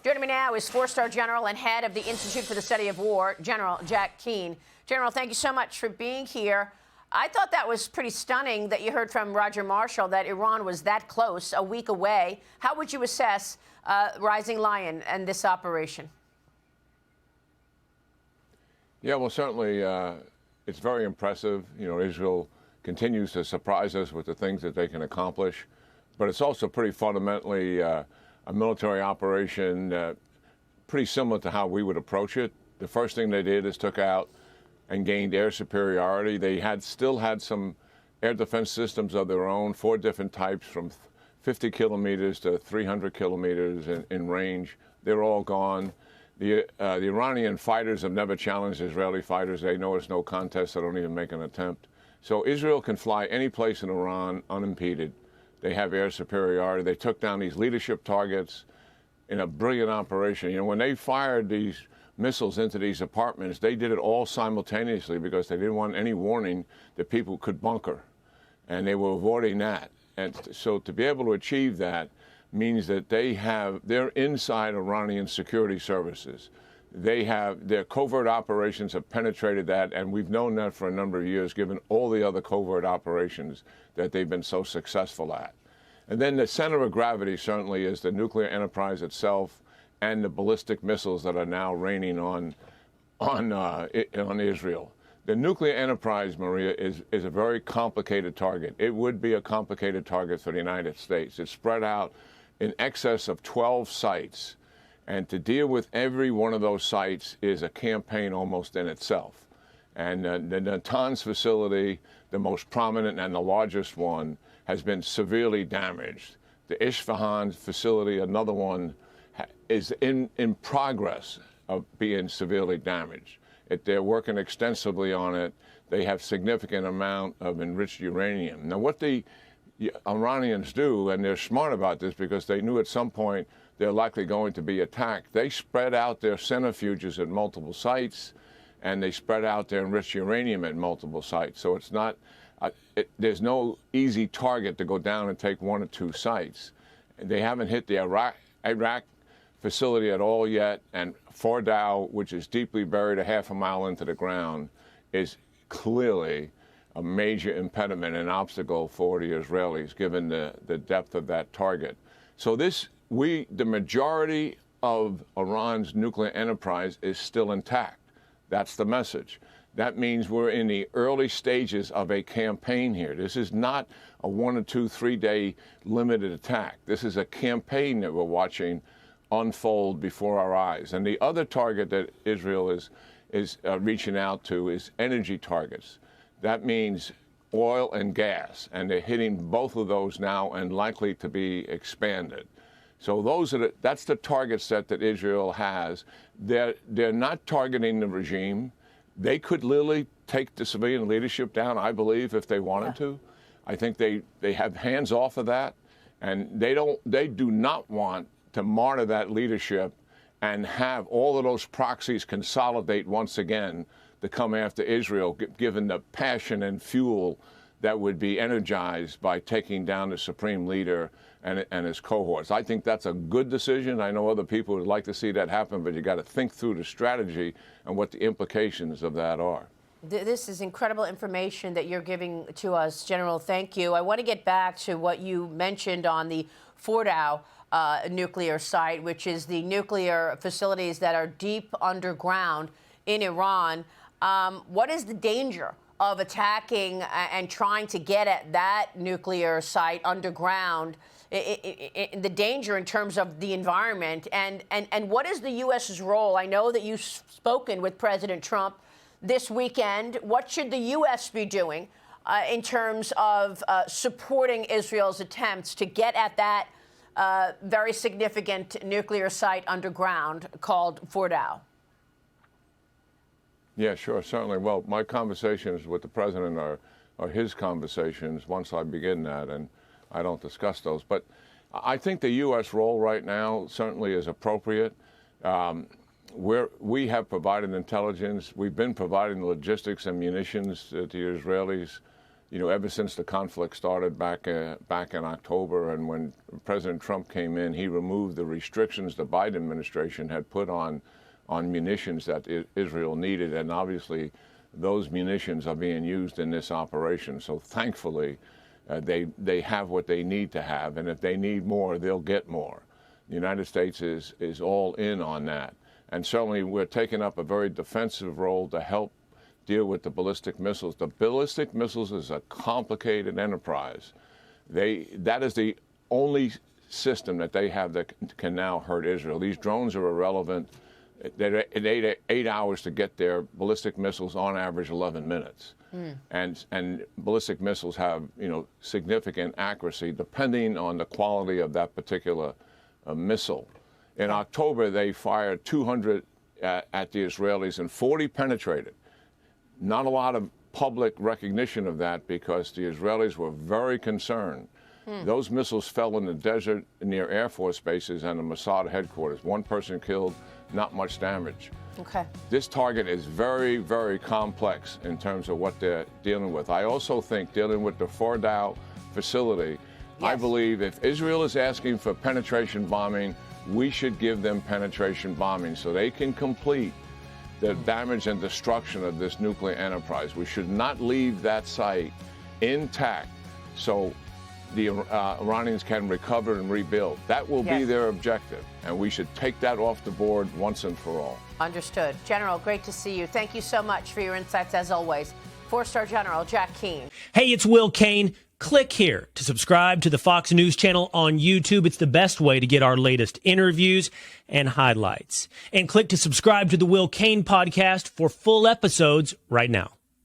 Joining me now is four-star general and head of the Institute for the Study of War, General Jack Keane. General, thank you so much for being here. I thought that was pretty stunning that you heard from Roger Marshall that Iran was that close, a week away. How would you assess Rising Lion and this operation? Yeah, well, certainly it's very impressive. You know, Israel continues to surprise us with the things that they can accomplish, but it's also pretty fundamentally a military operation pretty similar to how we would approach it. The first thing they did is took out and gained air superiority. They still had some air defense systems of their own, 4 different types from 50 kilometers to 300 kilometers in range. They're all gone. The Iranian fighters have never challenged Israeli fighters. They know it's no contest. They don't even make an attempt. So Israel can fly any place in Iran unimpeded. They have air superiority. They took down these leadership targets in a brilliant operation. You know, when they fired these missiles into these apartments, they did it all simultaneously because they didn't want any warning that people could bunker, and they were avoiding that. And so to be able to achieve that means that they're inside Iranian security services. Their covert operations have penetrated that, and we've known that for a number of years, given all the other covert operations that they've been so successful at. And then the center of gravity certainly is the nuclear enterprise itself and the ballistic missiles that are now raining on Israel. The nuclear enterprise, Maria, is a very complicated target. It would be a complicated target for the United States. It's spread out in excess of 12 sites. And to deal with every one of those sites is a campaign almost in itself. And the Natanz facility, the most prominent and the largest one, has been severely damaged. The Isfahan facility, another one, is in progress of being severely damaged. They're working extensively on it. They have significant amount of enriched uranium. Now, what the Iranians do, and they're smart about this because they knew at some point they're likely going to be attacked, they spread out their centrifuges at multiple sites, and they spread out their enriched uranium at multiple sites. So it's not, there's no easy target to go down and take 1 or 2 sites. They haven't hit the Iraq facility at all yet, and Fordow, which is deeply buried a half a mile into the ground, is clearly a major impediment and obstacle for the Israelis, given the depth of that target. So the majority of Iran's nuclear enterprise is still intact. That's the message. That means we're in the early stages of a campaign here. This is not a 1 or 2, 3 day limited attack. This is a campaign that we're watching unfold before our eyes. And the other target that Israel is reaching out to is energy targets. That means oil and gas, and they're hitting both of those now and likely to be expanded. So that's the target set that Israel has. They're not targeting the regime. They could literally take the civilian leadership down, I believe, if they wanted to. I think they have hands off of that, and they do not want to martyr that leadership and have all of those proxies consolidate once again to come after Israel, given the passion and fuel that would be energized by taking down the supreme leader and his cohorts. I think that's a good decision. I know other people would like to see that happen, but you got to think through the strategy and what the implications of that are. This is incredible information that you're giving to us, General. Thank you. I want to get back to what you mentioned on the Fordow nuclear site, which is the nuclear facilities that are deep underground in Iran. What is the danger of attacking and trying to get at that nuclear site underground? The danger in terms of the environment, and what is the U.S.'s role? I know that you've spoken with President Trump this weekend. What should the U.S. be doing in terms of supporting Israel's attempts to get at that very significant nuclear site underground called Fordow? Yeah, sure, certainly. Well, my conversations with the president are his conversations once I begin that, and I don't discuss those. But I think the U.S. role right now certainly is appropriate. We have provided intelligence. We've been providing logistics and munitions to the Israelis ever since the conflict started back in October, and when President Trump came in, he removed the restrictions the Biden administration had put on munitions that Israel needed, and obviously those munitions are being used in this operation. So thankfully, they have what they need to have, and if they need more, they'll get more. The United States is all in on that, and certainly we're taking up a very defensive role to help deal with the ballistic missiles. The ballistic missiles is a complicated enterprise. That is the only system that they have that can now hurt Israel. These drones are irrelevant. It 8 hours to get there. Ballistic missiles, on average, 11 minutes. And ballistic missiles have, significant accuracy depending on the quality of that particular missile. In October, they fired 200 at the Israelis, and 40 penetrated. Not a lot of public recognition of that because the Israelis were very concerned. Those missiles fell in the desert near Air Force bases and the Mossad headquarters. One person killed, not much damage. Okay. This target is very, very complex in terms of what they're dealing with. I also think dealing with the Fordow facility, I believe if Israel is asking for penetration bombing, we should give them penetration bombing so they can complete the damage and destruction of this nuclear enterprise. We should not leave that site intact so the Iranians can recover and rebuild. That will be their objective, and we should take that off the board once and for all. Understood. General, great to see you. Thank you so much for your insights, as always. Four-star General Jack Keane. Hey, it's Will Keane. Click here to subscribe to the Fox News channel on YouTube. It's the best way to get our latest interviews and highlights. And click to subscribe to the Will Keane podcast for full episodes right now.